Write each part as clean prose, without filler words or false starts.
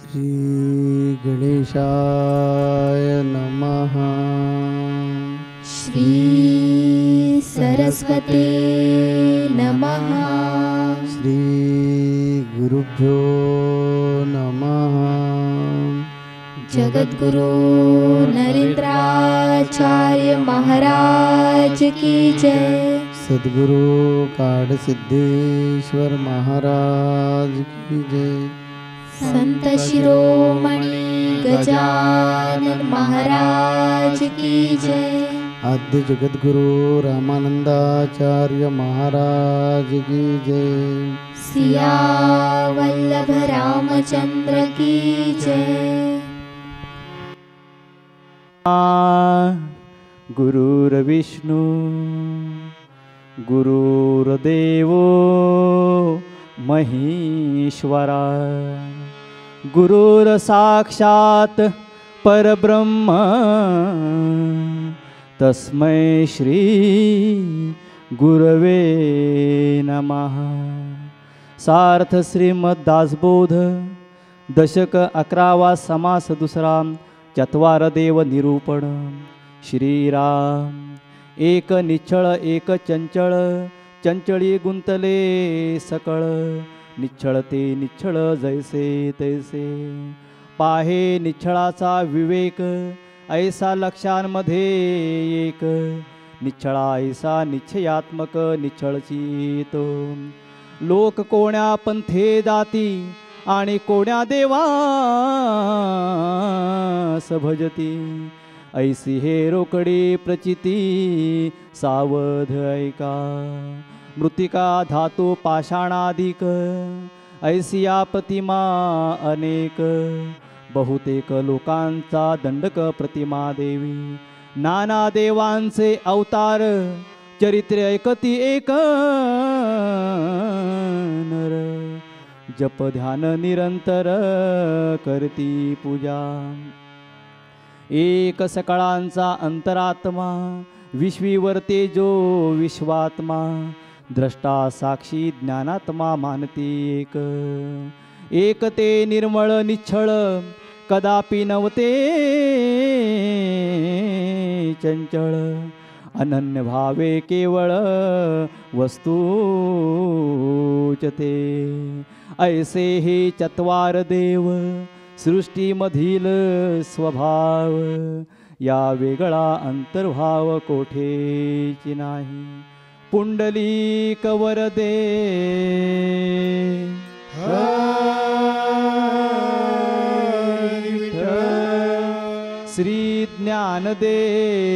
श्री गणेशाय नमः। श्री सरस्वती नमः। श्री गुरुभ्यो नमः। जगद्गुरु नरेंद्राचार्य महाराज की जय। सद्गुरु काडसिद्धेश्वर महाराज की जय। संत शिरोमणि गजानन महाराज की जय। आद्य जगद्गुरु रामानंदाचार्य महाराज की जय। सिया वल्लभ रामचंद्र की जय। गुरुर्विष्णु गुरुर्देवो महेश्वरा गुरुर्साक्षात् परब्रह्म तस्मै श्री गुरवे नमः। सार्थ श्रीमद्दासबोध दशक 11वा समास दुसरा चत्वार देव निरूपण। श्रीराम एक निश्चळ एक चंचळ चंचळी गुंतले सकळ निश्चळ ते निश्चळ जैसे तैसे पाहे निश्चळाचा विवेक ऐसा लक्षांमध्ये एक निश्चळा ऐसा निश्चयात्मक निश्चळची तो लोक कोण्या पंथे जाती आणि कोण्या देवास भजती ऐसी हे रोकडी प्रचिती सावध ऐका मृत्तिका धातू पाषाणाधिक ऐसिया प्रतिमा अनेक बहुतेक लोकांचा दंडक प्रतिमा देवी नाना देवांचे अवतार चरित्र ऐकती एक नर जप ध्यान निरंतर करती पूजा एक सकळांचा अंतरात्मा विश्वीवरते जो विश्वात्मा द्रष्टा साक्षी ज्ञानात्मा मानती एक एक ते निर्मळ निश्चळ कदापि नवते चंचळ अनन्य भावे केवळ वस्तूचते ऐसे हे चत्वार देव सृष्टीमधील स्वभाव या वेगळा अंतर्भाव कोठेची नाही पुंडलिक वरदे श्री ज्ञानदेव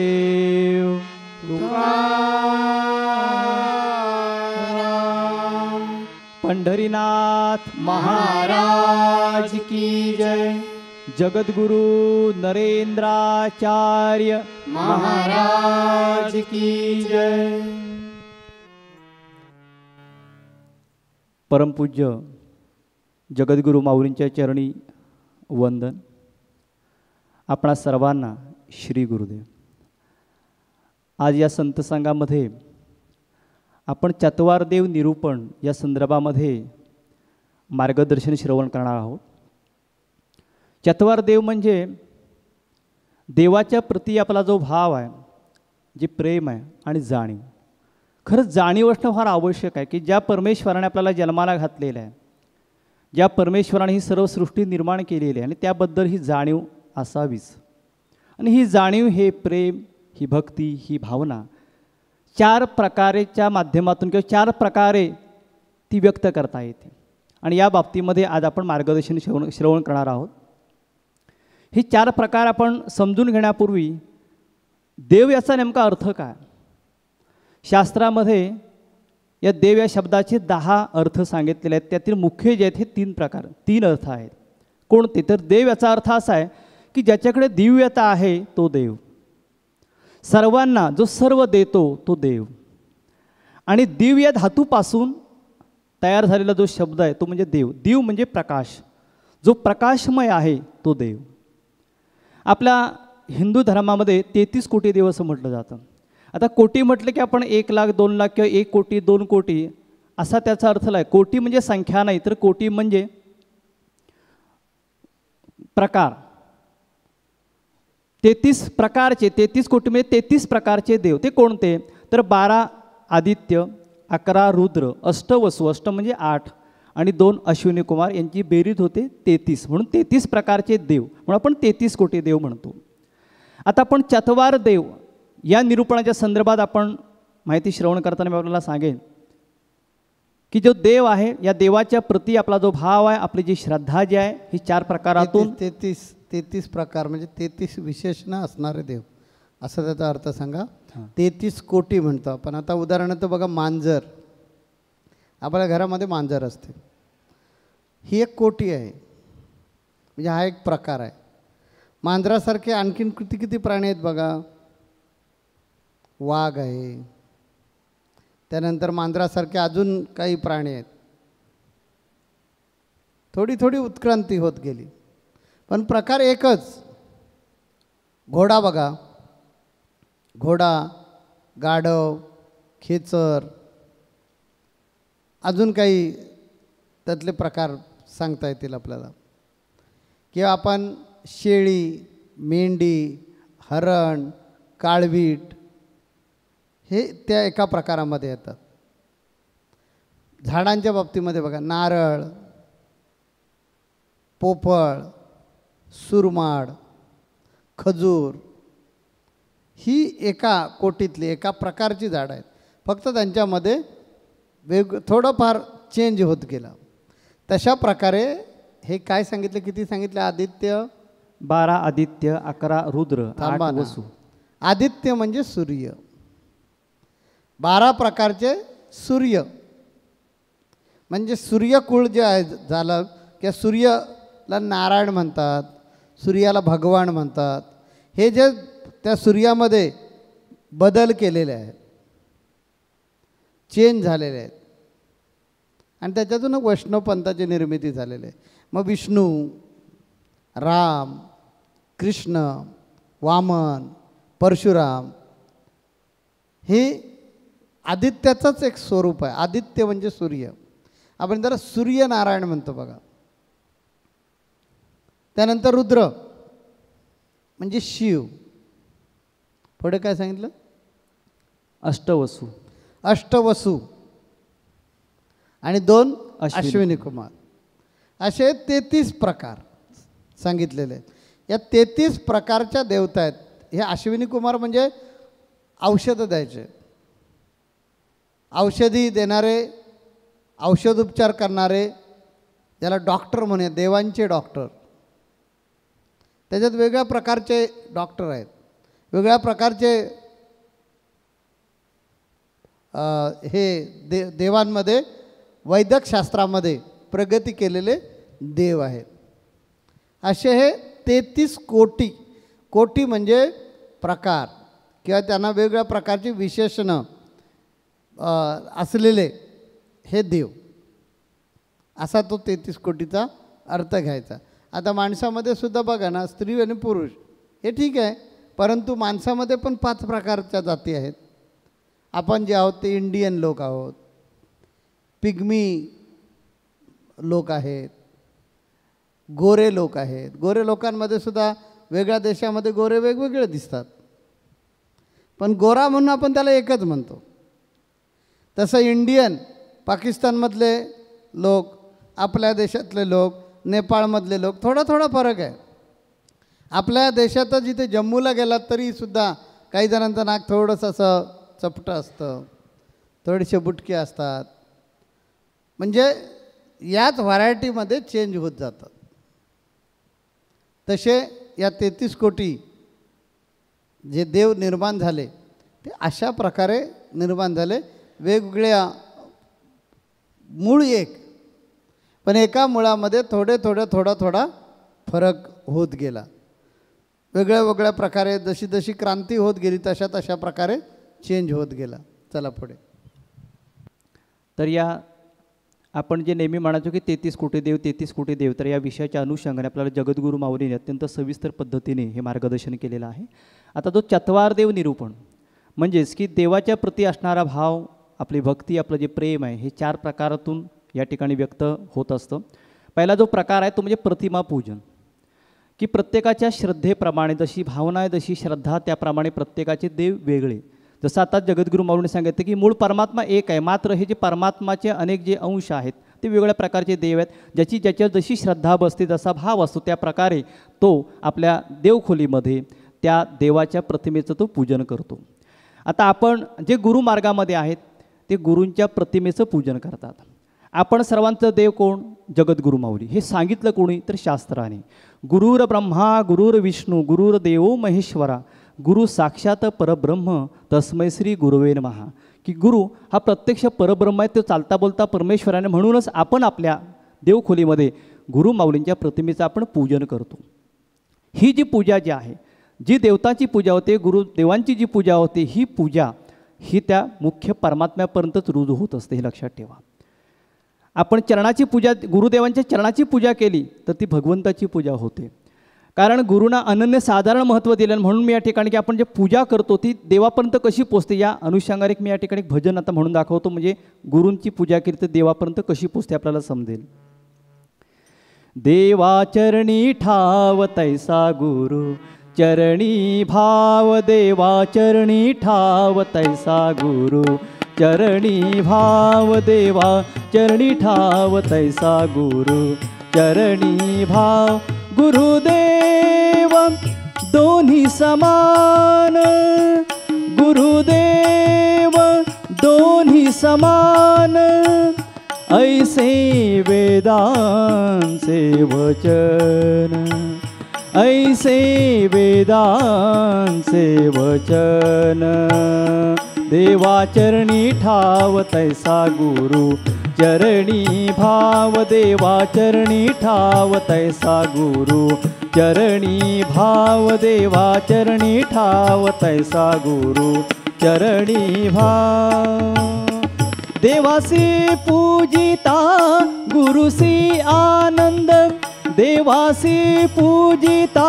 पंढरीनाथ महाराज की जय। जगद्गुरु नरेंद्राचार्य महाराज की जय। परमपूज्य जगद्गुरु माऊलींच्या चरणी वंदन। आपणा सर्वांना श्री गुरुदेव। आज या संत संघामध्ये आपण चत्वार देव निरूपण या संदर्भामध्ये मार्गदर्शन श्रवण करणार आहोत। चत्वार देव म्हणजे देवाच्या प्रती आपला जो भाव आहे, जे प्रेम आहे आणि जाणीव, खरंच जाणीव असणं फार आवश्यक आहे की ज्या परमेश्वराने आपल्याला जन्माला घातलेलं आहे, ज्या परमेश्वराने ही सर्व सृष्टी निर्माण केलेली आहे आणि त्याबद्दल ही जाणीव असावीच। आणि ही जाणीव, हे प्रेम, ही भक्ती, ही भावना चार प्रकारेच्या माध्यमातून किंवा चार प्रकारे ती व्यक्त करता येते आणि या बाबतीमध्ये आज आपण मार्गदर्शन श्रवण करणार आहोत। हे चार प्रकार आपण समजून घेण्यापूर्वी देव याचा नेमका अर्थ काय? शास्त्रामध्ये या देव या शब्दाचे 10 अर्थ सांगितलेले आहेत। त्यातील मुख्य जे आहेत हे 3 प्रकार, 3 अर्थ आहेत। कोणते? तर देव याचा अर्थ असा आहे की ज्याच्याकडे दिव्यता आहे तो देव, सर्वांना जो सर्व देतो तो देव, आणि दिव्य धातूपासून तयार झालेला जो शब्द आहे तो म्हणजे देव। दिव म्हणजे प्रकाश, जो प्रकाशमय आहे तो देव। आपल्या हिंदू धर्मामध्ये 33 कोटी देव असं म्हटलं जातं। आता कोटी म्हटलं की आपण 1 लाख 2 लाख किंवा 1 कोटी 2 कोटी असा त्याचा अर्थ आहे। कोटी म्हणजे संख्या नाही, तर कोटी म्हणजे प्रकार 33 प्रकारचे 33 कोटी म्हणजे 33 प्रकारचे देव. ते कोणते? तर 12 आदित्य, 11 रुद्र, 8 वसु, 8 म्हणजे 8 आणि 2 अश्विनी कुमार यांची बेरीज होते 33. म्हणून 33 प्रकारचे देव, म्हणून आपण 33 कोटी देव म्हणतो. आता आपण चत्वार देव या निरूपणाच्या संदर्भात आपण माहिती श्रवण करताना मी आपल्याला सांगेन की जो देव आहे या देवाच्या प्रती आपला जो भाव आहे, आपली जी श्रद्धा जी आहे, ही 4 प्रकारातून 33 प्रकार म्हणजे 33 विशेषण असणारे देव, असं त्याचा अर्थ सांगा. 33 कोटी म्हणतो आपण. आता उदाहरणार्थ बघा, मांजर, आपल्या घरामध्ये मांजर असते, ही एक कोटी आहे, म्हणजे हा एक प्रकार आहे. मांजरासारखे आणखीन किती किती प्राणी आहेत बघा. वाघ आहे, त्यानंतर मांजरासारखे अजून काही प्राणी आहेत. थोडी थोडी उत्क्रांती होत गेली, पण प्रकार एकच. घोडा बघा, घोडा, गाढव, खेचर, अजून काही त्यातले प्रकार सांगता येतील आपल्याला. किंवा आपण शेळी, मेंढी, हरण, काळवीट हे त्या एका प्रकारामध्ये येतात. झाडांच्या बाबतीमध्ये बघा, नारळ, पोपळ, सुरमाड, खजूर ही एका कोटीतली एका प्रकारची झाडं आहेत. फक्त त्यांच्यामध्ये थोडंफार चेंज होत गेला. तशा प्रकारे हे काय सांगितले, किती सांगितले? आदित्य 12 आदित्य, 11 रुद्र, 8 वसु. आदित्य म्हणजे सूर्य, 12 प्रकारचे सूर्य, म्हणजे सूर्यकुळ जे आहे झालं, किंवा सूर्याला नारायण म्हणतात, सूर्याला भगवान म्हणतात. हे जे त्या सूर्यामध्ये बदल केलेले आहेत, चेंज झालेले आहेत, आणि त्याच्यातून वैष्णव पंथाची निर्मिती झालेली आहे. मग विष्णू, राम, कृष्ण, वामन, परशुराम हे आदित्याचंच एक स्वरूप आहे. आदित्य म्हणजे सूर्य, आपण त्याला सूर्यनारायण म्हणतो बघा. त्यानंतर रुद्र म्हणजे शिव. पुढे काय सांगितलं? अष्टवसु, अष्टवसु आणि 2 अश्विनी कुमार, असे 33 प्रकार सांगितलेले आहेत. या 33 प्रकारच्या देवता आहेत. हे अश्विनी कुमार म्हणजे औषधं द्यायचे, औषधी देणारे, औषधोपचार करणारे, ज्याला डॉक्टर म्हणूया, देवांचे डॉक्टर. त्याच्यात वेगळ्या प्रकारचे डॉक्टर आहेत, वेगळ्या प्रकारचे हे देवांमध्ये वैद्यक शास्त्रामध्ये प्रगती केलेले देव आहेत. असे हे 33 कोटी. कोटी म्हणजे प्रकार किंवा त्यांना वेगवेगळ्या प्रकारची विशेषणं असलेले हे देव, असा तो 33 कोटीचा अर्थ घ्यायचा. आता माणसामध्ये सुद्धा बघा ना, स्त्री आणि पुरुष हे ठीक आहे, परंतु माणसामध्ये पण 5 प्रकारच्या जाती आहेत. आपण जे आहोत ते इंडियन लोक आहोत, पिग्मी लोक आहेत, गोरे लोक आहेत. गोरे लोकांमध्ये सुद्धा वेगळ्या देशामध्ये गोरे वेगवेगळे दिसतात, पण गोरा म्हणून आपण त्याला एकच म्हणतो. तसं इंडियन, पाकिस्तानमधले लोक, आपल्या देशातले लोक, नेपाळमधले लोक, थोडा थोडा फरक आहे. आपल्या देशातच जिथे जम्मूला गेलात तरीसुद्धा काही जणांचं नाक थोडंसं असं चपटं असतं, थोडेसे बुटके असतात. म्हणजे याच व्हरायटीमध्ये चेंज होत जातात. तसे या 33 कोटी जे देव निर्माण झाले ते अशा प्रकारे निर्माण झाले. वेगवेगळ्या मूळ एक, पण एका मुळामध्ये थोडा फरक होत गेला. वेगळ्या वेगळ्या प्रकारे जशी जशी क्रांती होत गेली तशा प्रकारे चेंज होत गेला. चला पुढे. तर या आपण जे नेहमी म्हणायचो की 33 कोटी देव 33 कोटी देव, तर या विषयाच्या अनुषंगाने आपल्याला जगद्गुरू माऊलीने अत्यंत सविस्तर पद्धतीने हे मार्गदर्शन केलेलं आहे. आता तो चत्वार देव निरूपण म्हणजेच की देवाच्या प्रती असणारा भाव, आपली भक्ती, आपलं जे प्रेम आहे, हे 4 प्रकारातून या ठिकाणी व्यक्त होत असतं. पहिला जो प्रकार आहे तो म्हणजे प्रतिमा पूजन, की प्रत्येकाच्या श्रद्धेप्रमाणे जशी भावना आहे, जशी श्रद्धा, त्याप्रमाणे प्रत्येकाचे देव वेगळे. जसं आता जगद्गुरू माऊलींनी सांगितलं की मूळ परमात्मा एक आहे, मात्र हे जे परमात्माचे अनेक जे अंश आहेत ते वेगवेगळ्या प्रकारचे देव आहेत. ज्याच्यावर जशी श्रद्धा बसते, जसा भाव असतो, त्या प्रकारे तो आपल्या देवखोलीमध्ये त्या देवाच्या प्रतिमेचं तो पूजन करतो. आता आपण जे गुरुमार्गामध्ये आहेत ते गुरूंच्या प्रतिमेचं पूजन करतात. आपण सर्वांचं देव कोण? जगद्गुरू माऊली. हे सांगितलं कोणी? तर शास्त्राने. गुरुर ब्रह्मा गुरुर विष्णू गुरुर्देवो महेश्वरा गुरु साक्षात परब्रह्म तस्मै श्री गुरुवे नमः. की गुरु हा प्रत्यक्ष परब्रह्म आहे, तो चालता बोलता परमेश्वराने. म्हणूनच आपण आपल्या देवखोलीमध्ये गुरु माऊलींच्या प्रतिमेचं आपण पूजन करतो. ही जी पूजा जी आहे, जी देवताची पूजा होते, गुरुदेवांची जी पूजा होते, ही पूजा ही त्या मुख्य परमात्म्यापर्यंतच रुजू होत असते, हे लक्षात ठेवा. आपण चरणाची पूजा, गुरुदेवांच्या चरणाची पूजा केली तर ती भगवंताची पूजा होते. कारण गुरुंना अनन्यसाधारण महत्त्व दिलं. म्हणून मी या ठिकाणी की आपण जे पूजा करतो ती देवापर्यंत कशी पोचते या अनुषंगाने मी या ठिकाणी भजन आता म्हणून दाखवतो. म्हणजे गुरूंची पूजा केली तर देवापर्यंत कशी पोचते आपल्याला समजेल. देवाचरणी ठाव तैसा गुरु चरणी भाव, देवाचरणी ठाव तैसा गुरु चरणी भाव, देवा चरणी ठाव तैसा गुरु चरणी भाव. गुरुदेव दोन्ही समान, गुरुदेव दोन्ही समान, ऐसे वेदांचे वचन, ऐसे वेदांचे वचन. देवाचरणी ठाव तैसा गुरु चरणी भाव, देवाचरणी ठाव तैसा गुरु चरणी भाव, देवाचरणी ठाव तैसा गुरु चरणी भाव. देवासी पूजिता गुरुसी आनंद, देवासी पूजिता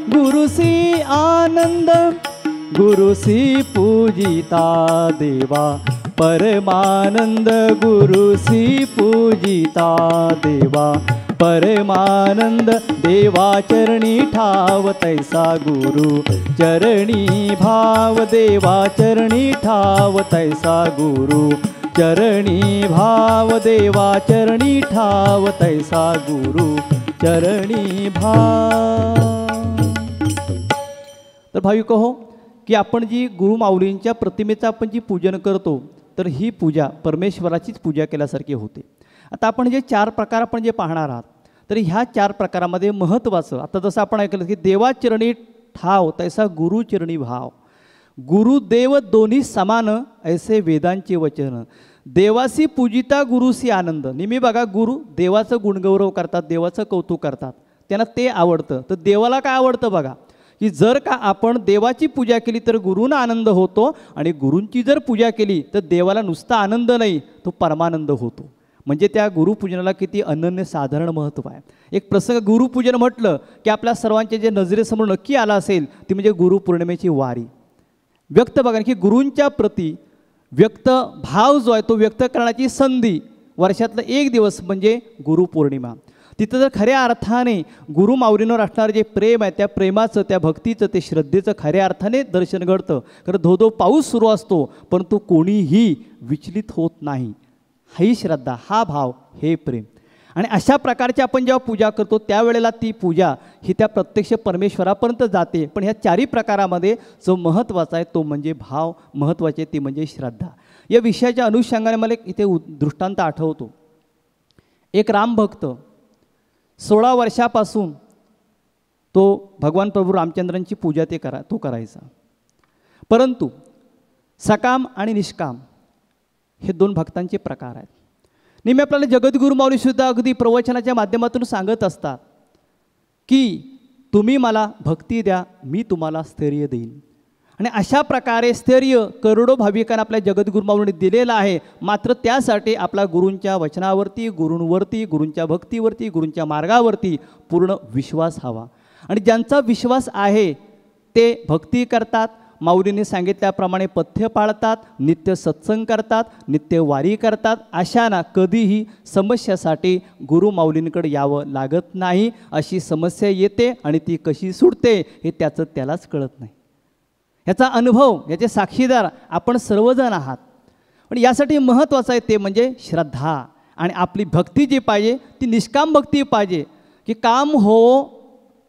गुरुसी आनंद, गुरुसी पूजिता देवा परमानंद, गुरुसी पूजिता देवा परमानंद. देवाचरणी ठाव तैसा गुरु चरणी भाव, देवाचरणी ठाव तैसा गुरु चरणी भाव, देवाचरणी ठाव तैसा गुरु चरणी भाव. तर भाविक हो की आपण जी गुरु माऊलींच्या प्रतिमेचं आपण जी पूजन करतो तर ही पूजा परमेश्वराचीच पूजा केल्यासारखी होते. आता आपण जे 4 प्रकार आपण जे पाहणार आहात तर ह्या 4 प्रकारामध्ये महत्त्वाचं, आता जसं आपण ऐकलं की देवाचरणी ठाव तैसा गुरुचरणी भाव, गुरुदेव दोन्ही समान, ऐसे वेदांचे वचन. देवासी पूजिता गुरुसी आनंद. नेहमी बघा गुरु देवाचं गुणगौरव करतात, देवाचं कौतुक करतात, त्यांना ते आवडतं. तर देवाला काय आवडतं बघा की जर का आपण देवाची पूजा केली तर गुरूंना आनंद होतो, आणि गुरूंची जर पूजा केली तर देवाला नुसता आनंद नाही, तो परमानंद होतो. म्हणजे त्या गुरुपूजनाला किती अनन्यसाधारण महत्त्व आहे. एक प्रसंग गुरुपूजन म्हटलं की आपल्या सर्वांच्या जे नजरेसमोर नक्की आला असेल ती म्हणजे गुरुपौर्णिमेची वारी. व्यक्त बघा की गुरूंच्या प्रती व्यक्त भाव जो आहे तो व्यक्त करण्याची संधी वर्षातला एक दिवस म्हणजे गुरुपौर्णिमा. तिथं जर खऱ्या अर्थाने गुरु माऊलींवर असणारं जे प्रेम आहे त्या प्रेमाचं, त्या भक्तीचं, ते श्रद्धेचं खऱ्या अर्थाने दर्शन घडतं. कारण धोधो पाऊस सुरू असतो परंतु कोणीही विचलित होत नाही. ही श्रद्धा, हा भाव, हे प्रेम. आणि अशा प्रकारची आपण जेव्हा पूजा करतो त्यावेळेला ती पूजा ही त्या प्रत्यक्ष परमेश्वरापर्यंत जाते. पण ह्या 4ही प्रकारामध्ये जो महत्त्वाचा आहे तो म्हणजे भाव, महत्त्वाचे ती म्हणजे श्रद्धा. या विषयाच्या अनुषंगाने मला इथे दृष्टांत आठवतो. एक रामभक्त 16 वर्षापासून तो भगवान प्रभू रामचंद्रांची पूजा तो करायचा. परंतु सकाम आणि निष्काम हे 2 भक्तांचे प्रकार आहेत. नेहमी आपल्याला जगद्गुरू माऊलीसुद्धा अगदी प्रवचनाच्या माध्यमातून सांगत असतात की तुम्ही मला भक्ती द्या, मी तुम्हाला स्थैर्य देईन. आणि अशा प्रकारे स्थैर्य करोडो भाविकांना आपल्या जगद्गुरू माऊलींनी दिलेलं आहे. मात्र त्यासाठी आपला गुरूंच्या वचनावरती, गुरूंवरती, गुरूंच्या भक्तीवरती, गुरूंच्या मार्गावरती पूर्ण विश्वास हवा. आणि ज्यांचा विश्वास आहे ते भक्ती करतात, माऊलींनी सांगितल्याप्रमाणे पथ्य पाळतात, नित्य सत्संग करतात, नित्य वारी करतात, अशांना कधीही समस्यासाठी गुरु माऊलींकडे यावं लागत नाही. अशी समस्या येते आणि ती कशी सुटते हे त्याचं त्यालाच कळत नाही. याचा अनुभव, याचे साक्षीदार आपण सर्वजण आहात. पण यासाठी महत्त्वाचं आहे ते म्हणजे श्रद्धा आणि आपली भक्ती जी पाहिजे ती निष्काम भक्ती पाहिजे. की काम हो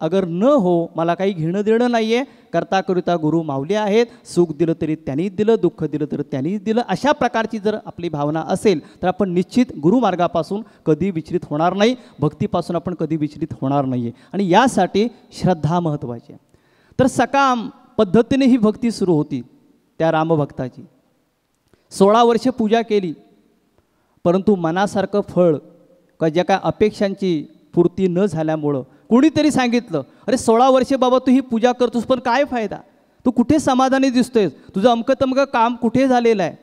अगर न हो, मला काही घेणं देणं नाही आहे, करता करिता गुरु माऊली आहेत, सुख दिलं तरी त्यांनीच दिलं, दुःख दिलं तर त्यांनीच दिलं, अशा प्रकारची जर आपली भावना असेल तर आपण निश्चित गुरुमार्गापासून कधी विचलित होणार नाही, भक्तीपासून आपण कधी विचलित होणार नाही आहे. आणि यासाठी श्रद्धा महत्त्वाची आहे. तर सकाम पद्धतीने ही भक्ती सुरू होती त्या रामभक्ताची. 16 वर्षे पूजा केली, परंतु मनासारखं फळ का ज्या काय अपेक्षांची पूर्ती न झाल्यामुळं कुणीतरी सांगितलं, अरे 16 वर्षे बाबा तू ही पूजा करतोस पण काय फायदा, तू कुठे समाधानी दिसतोयस, तुझं अमकं तमकं काम कुठे झालेलं आहे.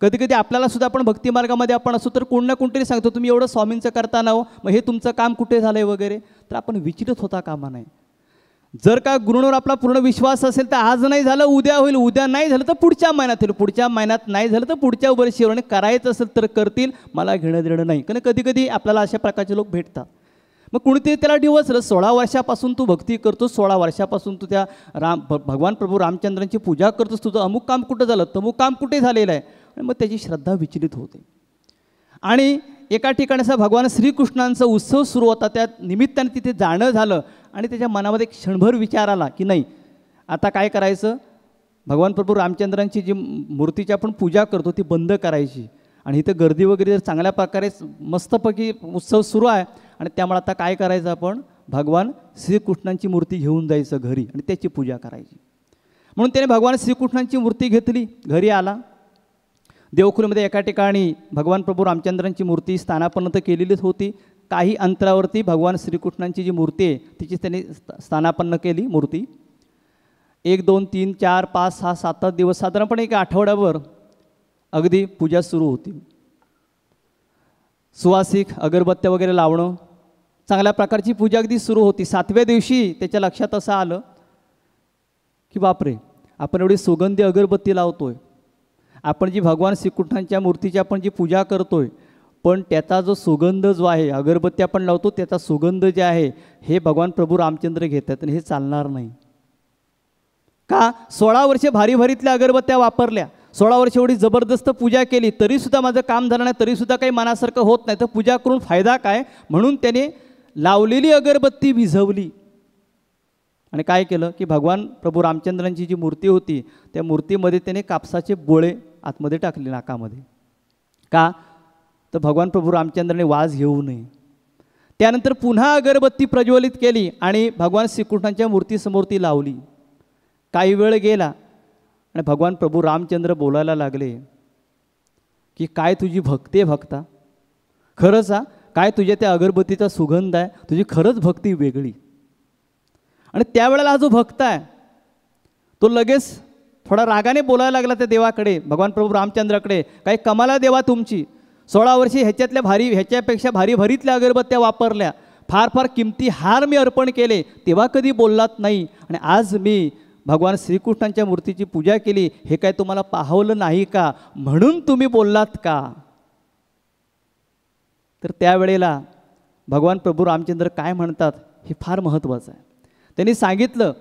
कधी कधी आपल्याला सुद्धा आपण भक्तिमार्गामध्ये आपण असो तर कोण ना कोणतरी सांगतो तुम्ही एवढं स्वामींचं करता ना हो, मग हे तुमचं काम कुठे झालं आहे वगैरे. तर आपण विचलित होता कामा नाही. जर का गुरूंवर आपला पूर्ण विश्वास असेल तर आज नाही झालं उद्या होईल, उद्या नाही झालं तर पुढच्या महिन्यात होईल, पुढच्या महिन्यात नाही झालं तर पुढच्या वर्षी होईल. आणि करायचं असेल तर करतील, मला घेणं देणं नाही. कारण कधी कधी आपल्याला अशा प्रकारचे लोक भेटतात. मग कुणीतरी त्याला डिवचलं, 16 वर्षापासून तू भक्ती करतोस, 16 वर्षापासून तू त्या भगवान प्रभू रामचंद्रांची पूजा करतोस, तुझं अमुक काम कुठं झालं, तमुक काम कुठे झालेलं आहे. आणि मग त्याची श्रद्धा विचलित होते. आणि एका ठिकाणी असा भगवान श्रीकृष्णांचा उत्सव सुरू होता, त्या निमित्ताने तिथे जाणं झालं आणि त्याच्या मनामध्ये एक क्षणभर विचार आला की नाही आता काय करायचं, भगवान प्रभू रामचंद्रांची जी मूर्तीची आपण पूजा करतो ती बंद करायची. आणि इथं गर्दी वगैरे जर चांगल्या प्रकारे मस्तपैकी उत्सव सुरू आहे आणि त्यामुळे आता काय करायचं, आपण भगवान श्रीकृष्णांची मूर्ती घेऊन जायचं घरी आणि त्याची पूजा करायची. म्हणून त्याने भगवान श्रीकृष्णांची मूर्ती घेतली, घरी आला. देवखुरीमध्ये एका ठिकाणी भगवान प्रभू रामचंद्रांची मूर्ती स्थानापन्न केलेलीच होती. काही अंतरावरती भगवान श्रीकृष्णांची जी मूर्ती आहे तिची त्यांनी स्थानापन्न केली मूर्ती. 1 2 3 4 5 6 7 दिवस साधारणपणे एक आठवड्यावर अगदी पूजा सुरू होती. सुवासिक अगरबत्त्या वगैरे लावणं, चांगल्या प्रकारची पूजा अगदी सुरू होती. 7व्या दिवशी त्याच्या लक्षात असं आलं की बापरे, आपण एवढी सुगंधी अगरबत्ती लावतोय, आपण जी भगवान श्रीकृष्णांच्या मूर्तीची आपण जी पूजा करतोय, पण त्याचा जो सुगंध जो आहे, अगरबत्ती आपण लावतो त्याचा सुगंध जे आहे हे भगवान प्रभू रामचंद्र घेतात आणि हे चालणार नाही. का 16 वर्षे भारी भारीतल्या अगरबत्त्या वापरल्या, 16 वर्ष एवढी जबरदस्त पूजा केली, तरीसुद्धा माझं काम झालं नाही, तरीसुद्धा काही मनासारखं होत नाही, तर पूजा करून फायदा काय. म्हणून त्याने लावलेली अगरबत्ती विझवली आणि काय केलं की भगवान प्रभू रामचंद्रांची जी मूर्ती होती त्या मूर्तीमध्ये त्याने कापसाचे बोळे आतमध्ये टाकले नाकामध्ये. का तर भगवान प्रभू रामचंद्राने वास घेऊ नये. त्यानंतर पुन्हा अगरबत्ती प्रज्वलित केली आणि भगवान श्रीकृष्णांच्या मूर्तीसमोर ती लावली. काही वेळ गेला आणि भगवान प्रभू रामचंद्र बोलायला लागले की काय तुझी भक्ती आहे भक्ता, खरंच काय तुझ्या त्या अगरबत्तीचा सुगंध आहे, तुझी खरंच भक्ती वेगळी. आणि त्यावेळेला हा जो भक्त आहे तो लगेच थोडा रागाने बोलायला लागला त्या देवाकडे, भगवान प्रभू रामचंद्राकडे, काही कमाला देवा तुमची, 16 वर्षे ह्याच्यापेक्षा भारी भरीतल्या अगरबत्त्या वापरल्या, फार फार किमती हार मी अर्पण केले, तेव्हा कधी बोललात नाही, आणि आज मी भगवान श्रीकृष्णांच्या मूर्तीची पूजा केली, हे काय तुम्हाला पाहवलं नाही का, म्हणून तुम्ही बोललात का. तर त्यावेळेला भगवान प्रभू रामचंद्र काय म्हणतात हे फार महत्त्वाचं आहे. त्यांनी सांगितलं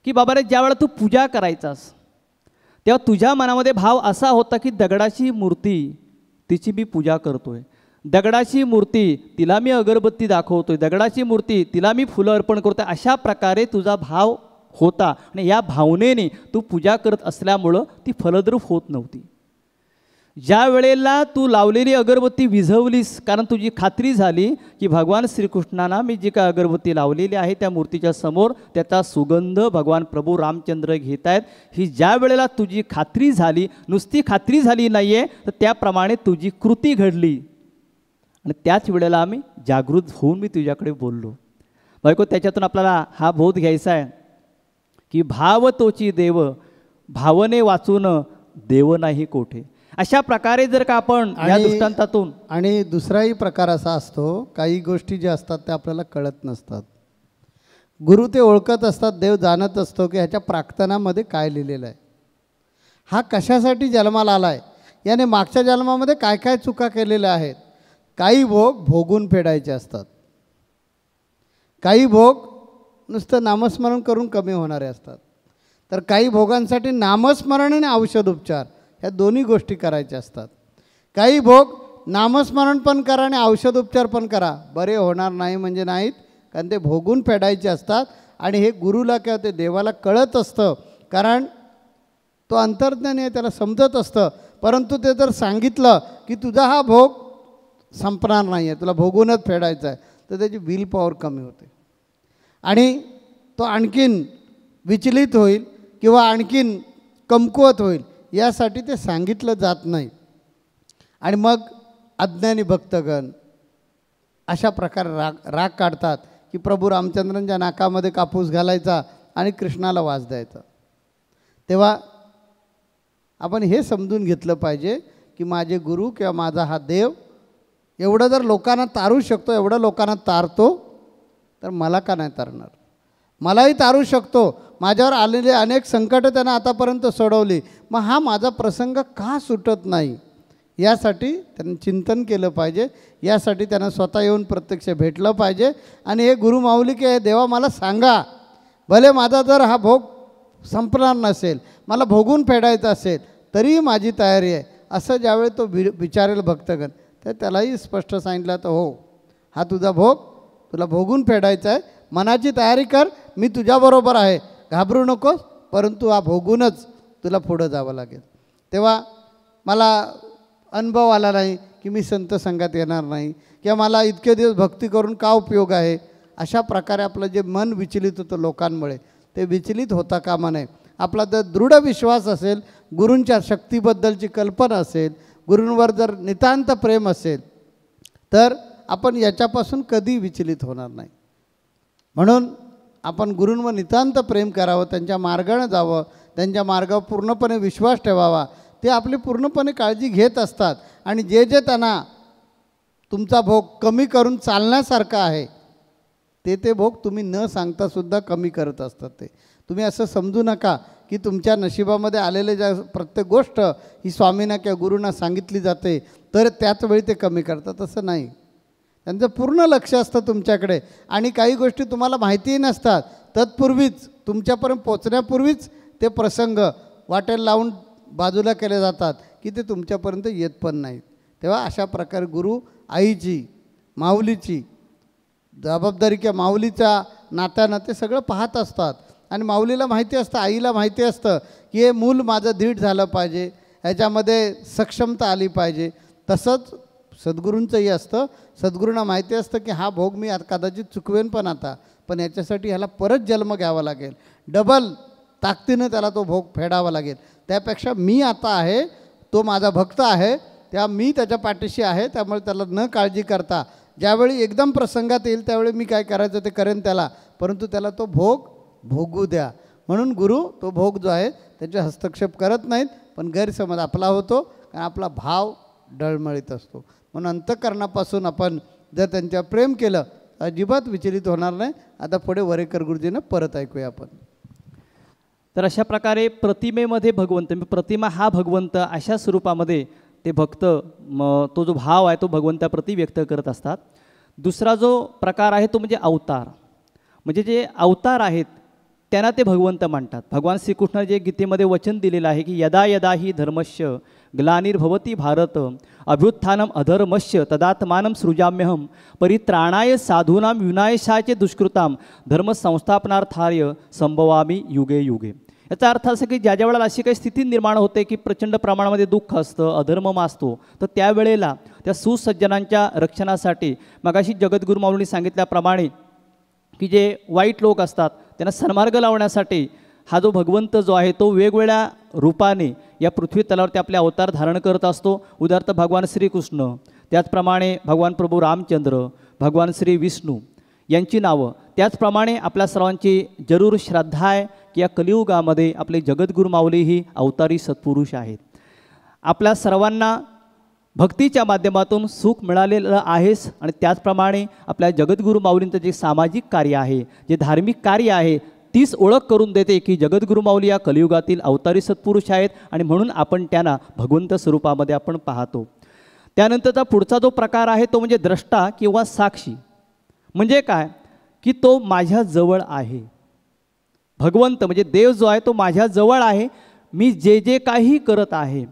की बाबा रे, ज्यावेळेला तू पूजा करायचास तेव्हा तुझ्या मनामध्ये भाव असा होता की दगडाची मूर्ती तिची मी पूजा करतोय, दगडाची मूर्ती तिला मी अगरबत्ती दाखवतोय, दगडाची मूर्ती तिला मी फुलं अर्पण करतोय, अशा प्रकारे तुझा भाव होता. आणि या भावनेने तू पूजा करत असल्यामुळं ती फलद्रूप होत नव्हती. ज्या वेळेला तू लावलेली अगरबत्ती विझवलीस, कारण तुझी खात्री झाली की भगवान श्रीकृष्णांना मी जी काय अगरबत्ती लावलेली आहे त्या मूर्तीच्या समोर त्याचा सुगंध भगवान प्रभू रामचंद्र घेत आहेत, ही ज्या वेळेला तुझी खात्री झाली, नुसती खात्री झाली नाही आहे तर त्याप्रमाणे तुझी कृती घडली, आणि त्याच वेळेला आम्ही जागृत होऊन मी तुझ्याकडे बोललो. बायको, त्याच्यातून आपल्याला हा बोध घ्यायचा आहे की भाव तोची देव, भावने वाचून देव नाही कोठे. अशा प्रकारे जर का आपण या दृष्टांतातून. आणि दुसराही प्रकार असा असतो, काही गोष्टी ज्या असतात त्या आपल्याला कळत नसतात. गुरु ते ओळखत असतात, देव जाणत असतो की ह्याच्या प्रार्थनामध्ये काय लिहिलेलं आहे, हा कशासाठी जन्माला आला आहे, याने मागच्या जन्मामध्ये काय काय चुका केलेल्या आहेत. काही भोग भोगून फेडायचे असतात, काही भोग नुसतं नामस्मरण करून कमी होणारे असतात, तर काही भोगांसाठी नामस्मरण आणि औषध उपचार ह्या दोन्ही गोष्टी करायच्या असतात. काही भोग नामस्मरण पण करा आणि औषध उपचार पण करा, बरे होणार नाही म्हणजे नाहीत, कारण ते भोगून फेडायचे असतात. आणि हे गुरुला किंवा ते देवाला कळत असतं, कारण तो अंतर्ज्ञानी आहे, त्याला समजत असतं. परंतु ते जर सांगितलं की तुझा हा भोग संपणार नाही आहे, तुला भोगूनच फेडायचा आहे, तर त्याची विल पॉवर कमी होते आणि तो आणखीन विचलित होईल किंवा आणखीन कमकुवत होईल. यासाठी ते सांगितलं जात नाही. आणि मग अज्ञानी भक्तगण अशा प्रकारे राग काढतात की प्रभू रामचंद्रांच्या नाकामध्ये कापूस घालायचा आणि कृष्णाला वास द्यायचा. तेव्हा आपण हे समजून घेतलं पाहिजे की माझे गुरु किंवा माझा हा देव एवढं जर लोकांना तारू शकतो, एवढं लोकांना तारतो, तर मला का नाही तारणार. मलाही तारू शकतो, माझ्यावर आलेले अनेक संकटं त्यानं आतापर्यंत सोडवली, मग हा माझा प्रसंग का सुटत नाही, यासाठी त्यांनी चिंतन केलं पाहिजे. यासाठी त्यांना स्वतः येऊन प्रत्यक्ष भेटलं पाहिजे. आणि हे गुरु माऊली की देवा मला सांगा, भले माझा जर हा भोग संपणार नसेल, मला भोगून फेडायचं असेल, तरीही माझी तयारी आहे, असं ज्यावेळी तो विचारेल भक्तगण, तर त्यालाही स्पष्ट सांगितलं तर हो, हा तुझा भोग तुला भोगून फेडायचा आहे, मनाची तयारी कर, मी तुझ्याबरोबर आहे, घाबरू नकोस, परंतु हा भोगूनच तुला पुढं जावं लागेल. तेव्हा मला अनुभव आला नाही की मी संत संघात येणार नाही किंवा मला इतके दिवस भक्ती करून का उपयोग आहे. अशा प्रकारे आपलं जे मन विचलित होतं लोकांमुळे, ते विचलित होता कामा नये. आपला जर दृढ विश्वास असेल, गुरूंच्या शक्तीबद्दलची कल्पना असेल, गुरूंवर जर नितांत प्रेम असेल, तर आपण याच्यापासून कधी विचलित होणार नाही. म्हणून आपण गुरूंवर नितांत प्रेम करावं, त्यांच्या मार्गाने जावं, त्यांच्या मार्गावर पूर्णपणे विश्वास ठेवावा. ते आपली पूर्णपणे काळजी घेत असतात आणि जे जे त्यांना तुमचा भोग कमी करून चालण्यासारखं आहे, ते भोग तुम्ही न सांगतासुद्धा कमी करत असतात. ते तुम्ही असं समजू नका की तुमच्या नशिबामध्ये आलेले ज्या प्रत्येक गोष्ट ही स्वामींना किंवा गुरूंना सांगितली जाते तर त्याच वेळी ते कमी करतात, असं नाही. त्यांचं पूर्ण लक्ष असतं तुमच्याकडे आणि काही गोष्टी तुम्हाला माहितीही नसतात. तत्पूर्वीच तुमच्यापर्यंत पोचण्यापूर्वीच ते प्रसंग वाटेल लावून बाजूला केले जातात की ते तुमच्यापर्यंत येत पण नाहीत. तेव्हा अशा प्रकारे गुरु आईची, माऊलीची जबाबदारी किंवा माऊलीच्या नात्यानं ते सगळं पाहत असतात. आणि माऊलीला माहिती असतं, आईला माहिती असतं की हे मूल माझं दृढ झालं पाहिजे, ह्याच्यामध्ये सक्षमता आली पाहिजे. तसंच सद्गुरूंचंही असतं. सद्गुरूंना माहिती असतं की हा भोग मी कदाचित चुकवेन पण याच्यासाठी ह्याला परत जन्म घ्यावा लागेल, डबल ताकदीनं त्याला तो भोग फेडावा लागेल. त्यापेक्षा मी आता आहे, तो माझा भक्त आहे, त्या मी त्याच्या पाठीशी आहे. त्यामुळे त्याला न काळजी करता ज्यावेळी एकदम प्रसंगात येईल त्यावेळी मी काय करायचं ते करेन त्याला, परंतु त्याला तो भोग भोगू द्या. म्हणून गुरु तो भोग जो आहे त्याचे हस्तक्षेप करत नाहीत. पण गैरसमज आपला होतो, कारण आपला भाव डळमळीत असतो. म्हणून अंतःकरणापासून आपण जर त्यांच्यावर प्रेम केलं अजिबात विचलित होणार नाही. आता पुढे वरेकर गुरुजींना परत ऐकूया आपण. तर अशा प्रकारे प्रतिमेमध्ये भगवंत, प्रतिमा हा भगवंत, अशा स्वरूपामध्ये ते भक्त तो जो भाव आहे तो भगवंताप्रती व्यक्त करत असतात. दुसरा जो प्रकार आहे तो म्हणजे अवतार. म्हणजे जे अवतार आहेत त्यांना ते भगवंत मानतात. भगवान श्रीकृष्ण जे गीतेमध्ये वचन दिलेलं आहे की यदा यदा ही धर्मस्य ग्लानिर्भवती भारत अभ्युत्थानम अधर्मस्य तदात्मानं सृजाम्यहम परित्राणाय साधूनां विनाशाचे दुष्कृताम धर्मसंस्थापनार्थाय संभवामी युगे युगे. याचा अर्थ असा की ज्या वेळेला अशी काही स्थिती निर्माण होते की प्रचंड प्रमाणामध्ये दुःख असतं, अधर्म माजतो, तर त्यावेळेला त्या सुसज्जनांच्या रक्षणासाठी मगाशी जगद्गुरू माऊलींनी सांगितल्याप्रमाणे की जे वाईट लोक असतात त्यांना सन्मार्ग लावण्यासाठी हा जो भगवंत जो आहे तो वेगवेगळ्या रूपाने या पृथ्वी तलावरती आपले अवतार धारण करत असतो. उदाहरणार्थ भगवान श्रीकृष्ण, त्याचप्रमाणे भगवान प्रभू रामचंद्र, भगवान श्री विष्णू यांची नावं. त्याचप्रमाणे आपल्या सर्वांची जरूर श्रद्धा आहे की या कलियुगामध्ये आपले जगद्गुरू माऊली ही अवतारी सत्पुरुष आहेत. आपल्या सर्वांना भक्तीच्या माध्यमातून सुख मिळालेलं आहेस आणि त्याचप्रमाणे आपल्या जगद्गुरू माऊलींचं जे सामाजिक कार्य आहे, जे धार्मिक कार्य आहे, तीच ओळख करून देते की जगद्गुरू माऊली या कलियुगातील अवतारी सत्पुरुष आहेत आणि म्हणून आपण त्यांना भगवंत स्वरूपामध्ये आपण पाहतो. त्यानंतरचा पुढचा जो प्रकार आहे तो म्हणजे द्रष्टा किंवा साक्षी. म्हणजे काय की तो माझ्या जवळ आहे. भगवंत म्हणजे देव जो आहे तो माझ्या जवळ आहे. मी जे जे काही करत आहे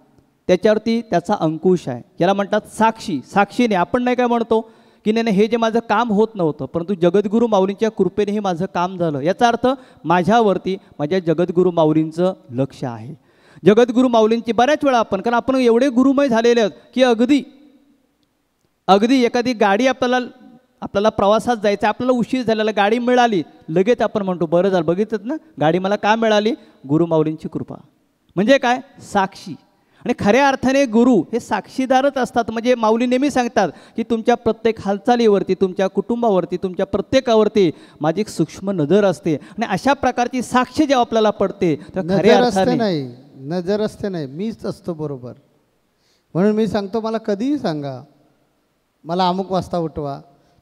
त्याच्यावरती त्याचा अंकुश आहे. याला म्हणतात साक्षी. साक्षीने आपण नाही काय म्हणतो की नाही हे जे माझं काम होत नव्हतं परंतु जगद्गुरू माऊलींच्या कृपेने हे माझं काम झालं. याचा अर्थ माझ्यावरती माझ्या जगद्गुरू माऊलींचं लक्ष आहे. जगद्गुरू माऊलींची बऱ्याच वेळा कारण आपण एवढे गुरुमय झालेले आहोत की अगदी एखादी गाडी आपल्याला प्रवासात जायचं, आपल्याला उशीर झालेला, गाडी मिळाली, लगेच आपण म्हणतो बरं झालं, बघितलं ना गाडी मला का मिळाली, गुरु माऊलींची कृपा. म्हणजे काय साक्षी. आणि खऱ्या अर्थाने गुरु हे साक्षीदारच असतात. म्हणजे माऊली नेहमी सांगतात की तुमच्या प्रत्येक हालचालीवरती, तुमच्या कुटुंबावरती, तुमच्या प्रत्येकावरती माझी एक सूक्ष्म नजर असते. आणि अशा प्रकारची साक्ष जेव्हा आपल्याला पडते तर खऱ्या अर्थाने नजर असते नाही, मीच असतो बरोबर. म्हणून मी सांगतो मला कधीही सांगा, मला अमुक वाजता उठवा.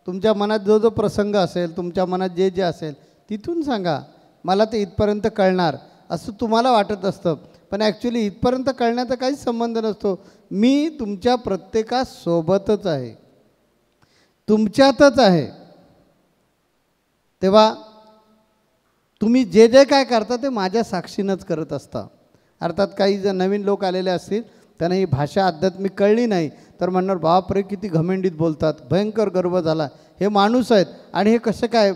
तुमच्या मनात जो जो प्रसंग असेल, तुमच्या मनात जे जे असेल तिथून सांगा, मला ते इथपर्यंत कळणार असं तुम्हाला वाटत असतं. पण ॲक्च्युली इथपर्यंत कळण्याचा काहीच संबंध नसतो. मी तुमच्या प्रत्येकासोबतच आहे, तुमच्यातच आहे. तेव्हा तुम्ही जे जे काय करता ते माझ्या साक्षीनंच करत असता. अर्थात काही जर नवीन लोक आलेले असतील त्यांना ही भाषा आध्यात्मिक कळली नाही तर म्हणणार बापरे किती घमेंडीत बोलतात, भयंकर गर्व झाला, हे माणूस आहेत आणि हे कसं काय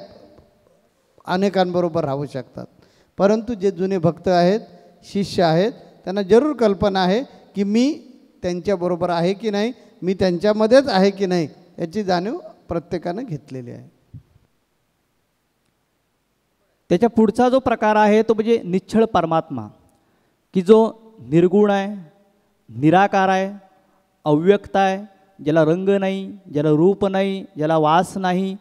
अनेकांबरोबर राहू शकतात. परंतु जे जुने भक्त आहेत, शिष्य आहेत, त्यांना जरूर कल्पना आहे की मी त्यांच्याबरोबर आहे की नाही, मी त्यांच्यामध्येच आहे की नाही, याची जाणीव प्रत्येकानं घेतलेली आहे. त्याच्या पुढचा जो प्रकार आहे तो म्हणजे निश्चळ परमात्मा, की जो निर्गुण आहे, निराकार आहे, अव्यक्त आहे, ज्याला रंग नाही, ज्याला रूप नाही, ज्याला वास नाही,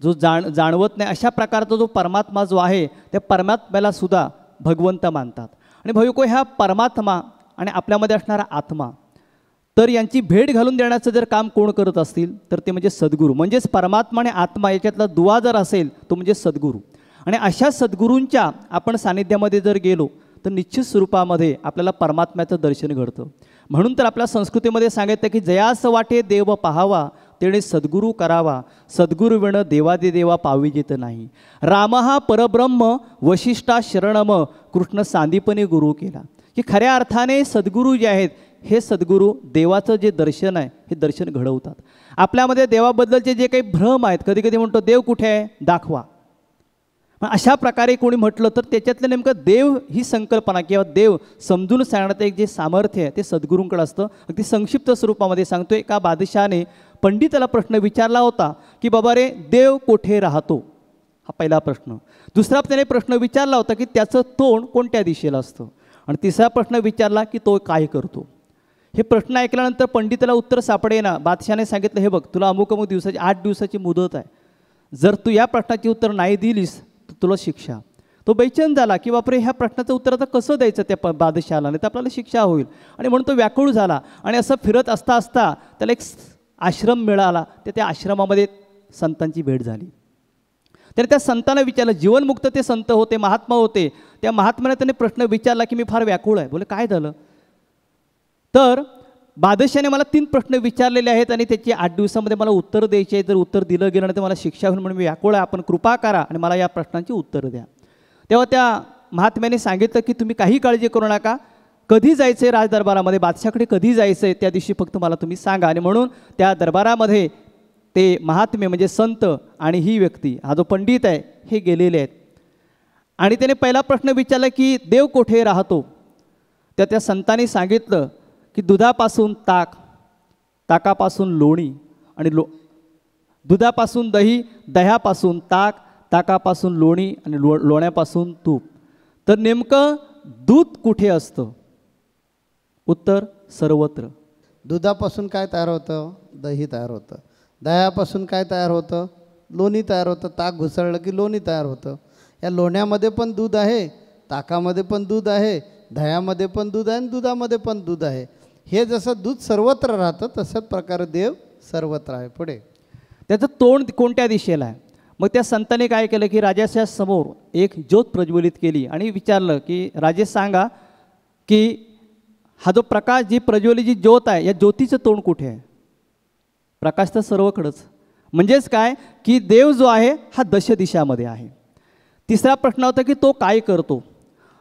जो जाणवत नाही, अशा प्रकारचा जो परमात्मा जो आहे त्या परमात्म्याला सुद्धा भगवंत मानतात. आणि भाविको ह्या परमात्मा आणि आपल्यामध्ये असणारा आत्मा, तर यांची भेट घालून देण्याचं जर काम कोण करत असतील तर ते म्हणजे सद्गुरू. म्हणजेच परमात्मा आणि आत्मा याच्यातला दुवा जर असेल तो म्हणजे सद्गुरू. आणि अशा सद्गुरूंच्या आपण सानिध्यामध्ये जर गेलो तर निश्चित स्वरूपामध्ये आपल्याला परमात्म्याचं दर्शन घडतं. म्हणून तर आपल्या संस्कृतीमध्ये सांगितलं की जयास वाटे देव पाहावा तेणे सद्गुरू करावा, सद्गुरू विण देवादिदेवा पाविजित नाही. राम हा परब्रह्म वशिष्ठा शरणम कृष्ण सांदीपने गुरु केला. की खऱ्या अर्थाने सद्गुरू जे आहेत हे सद्गुरू देवाचं जे दर्शन आहे हे दर्शन घडवतात. आपल्यामध्ये देवाबद्दलचे जे काही भ्रम आहेत, कधी कधी म्हणतो देव कुठे आहे दाखवा. अशा प्रकारे कोणी म्हटलं तर त्याच्यातलं नेमकं देव ही संकल्पना किंवा देव समजून सांगण्याचं एक जे सामर्थ्य आहे ते सद्गुरूंकडे असतं. अगदी संक्षिप्त स्वरूपामध्ये सांगतो, एका बादशाहाने पंडिताला प्रश्न विचारला होता की बाबा रे देव कोठे राहतो, हा पहिला प्रश्न. दुसरा त्याने प्रश्न विचारला होता की त्याचं तोंड कोणत्या दिशेला असतं. आणि तिसरा प्रश्न विचारला की तो काय करतो. हे प्रश्न ऐकल्यानंतर पंडिताला उत्तर सापडेना. बादशाहाने सांगितलं, हे बघ तुला अमुक अमुक दिवसाची 8 दिवसाची मुदत आहे, जर तू या प्रश्नाची उत्तर नाही दिलीस तर तुला शिक्षा. तो बेचैन झाला की बापरे ह्या प्रश्नाचं उत्तर आता कसं द्यायचं त्या बादशाहाला, नाही तर आपल्याला शिक्षा होईल. आणि म्हणून तो व्याकुळ झाला. आणि असं फिरत असता असता त्याला एक आश्रम मिळाला. त्या आश्रमामध्ये संतांची भेट झाली. त्याने त्या संतांना विचारलं, जीवनमुक्त ते संत होते, महात्मा होते. त्या महात्म्याने त्याने प्रश्न विचारला की मी फार व्याकुळ आहे. बोले काय झालं. तर बादशाहाने मला 3 प्रश्न विचारलेले आहेत आणि त्याची 8 दिवसामध्ये मला उत्तर द्यायचे आहे. जर उत्तर दिलं गेलं नाही तर मला शिक्षा होईल, म्हणून मी व्याकुळ आहे, आपण कृपा करा आणि मला या प्रश्नांची उत्तरं द्या. तेव्हा त्या महात्म्याने सांगितलं की तुम्ही काही काळजी करू नका, कधी जायचं आहे राजदरबारामध्ये, बादशाहाकडे कधी जायचं आहे त्या दिवशी फक्त मला तुम्ही सांगा. आणि म्हणून त्या दरबारामध्ये ते महात्मे म्हणजे संत आणि ही व्यक्ती, हा जो पंडित आहे, हे गेलेले आहेत. आणि त्याने पहिला प्रश्न विचारला की देव कोठे राहतो. त्या संतांनी सांगितलं की दुधापासून ताक, ताकापासून लोणी आणि दुधापासून दही, दह्यापासून ताक, ताकापासून लोणी आणि लोण्यापासून तूप. तर नेमकं दूध कुठे असतं. उत्तर सर्वत्र. दुधापासून काय तयार होतं, दही तयार होतं. दह्यापासून काय तयार होतं, लोणी तयार होतं. ताक घुसळलं की लोणी तयार होतं. या लोण्यामध्ये पण दूध आहे, ताकामध्ये पण दूध आहे, दह्यामध्ये पण दूध आहे आणि दुधामध्ये पण दूध आहे. हे जसं दूध सर्वत्र राहतं तसंच प्रकारे देव सर्वत्र आहे. पुढे त्याचं तोंड कोणत्या दिशेला आहे? मग त्या संतांनी काय केलं की राजाच्या समोर एक ज्योत प्रज्वलित केली आणि विचारलं की राजे सांगा की हा जो प्रकाश, जी प्रज्वलित जी ज्योत आहे, या ज्योतीचं तोंड कुठे आहे? प्रकाश तर सर्वकडंच. म्हणजेच काय की देव जो आहे हा दश दिशामध्ये आहे. तिसरा प्रश्न होता की तो काय करतो?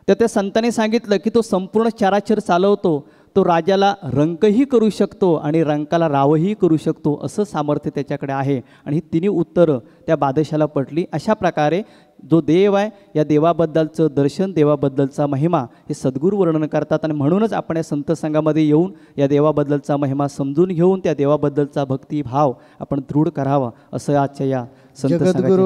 तर त्या संतांनी सांगितलं की तो संपूर्ण चराचर चालवतो, तो राजाला रंकही करू शकतो आणि रंकाला रावही करू शकतो, असं सामर्थ्य त्याच्याकडे आहे. आणि ही तिन्ही उत्तरं त्या बादशाला पटली. अशा प्रकारे जो देव आहे, या देवाबद्दलचं दर्शन, देवाबद्दलचा महिमा हे सद्गुरू वर्णन करतात. आणि म्हणूनच आपण या संत संघामध्ये येऊन या देवाबद्दलचा महिमा समजून घेऊन त्या देवाबद्दलचा भक्तिभाव आपण दृढ करावा, असं आजच्या या संत जगद्गुरु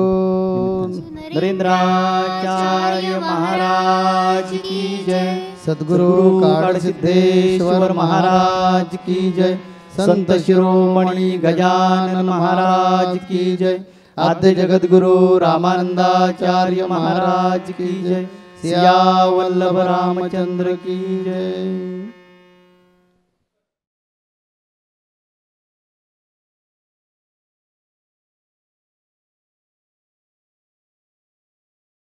नरेंद्राचार्य महाराज की जय. सद्गुरु काळसिद्धेश्वर महाराज की जय. संत शिरोमणी गजानन महाराज की जय. आद्य जगद्गुरु रामानंदाचार्य महाराज की जय. सिया वल्लभ रामचंद्र की जय.